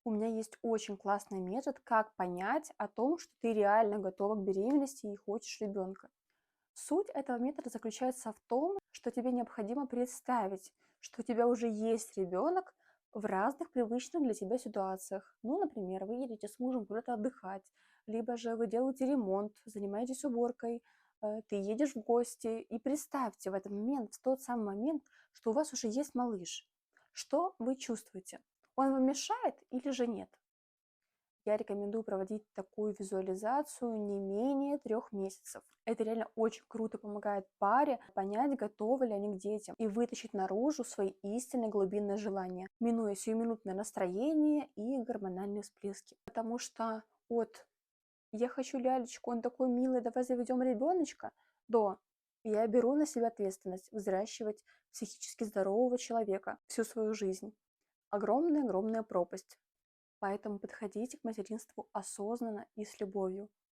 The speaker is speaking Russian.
У меня есть очень классный метод, как понять о том, что ты реально готова к беременности и хочешь ребенка. Суть этого метода заключается в том, что тебе необходимо представить, что у тебя уже есть ребенок в разных привычных для тебя ситуациях. Ну, например, вы едете с мужем куда-то отдыхать, либо же вы делаете ремонт, занимаетесь уборкой, ты едешь в гости, и представьте в этот момент, в тот самый момент, что у вас уже есть малыш. Что вы чувствуете? Он вам мешает или же нет? Я рекомендую проводить такую визуализацию не менее 3 месяцев. Это реально очень круто помогает паре понять, готовы ли они к детям, и вытащить наружу свои истинные глубинные желания, минуя сиюминутное настроение и гормональные всплески. Потому что от «я хочу лялечку, он такой милый, давай заведем ребеночка» до «я беру на себя ответственность взращивать психически здорового человека всю свою жизнь». Огромная-огромная пропасть. Поэтому подходите к материнству осознанно и с любовью.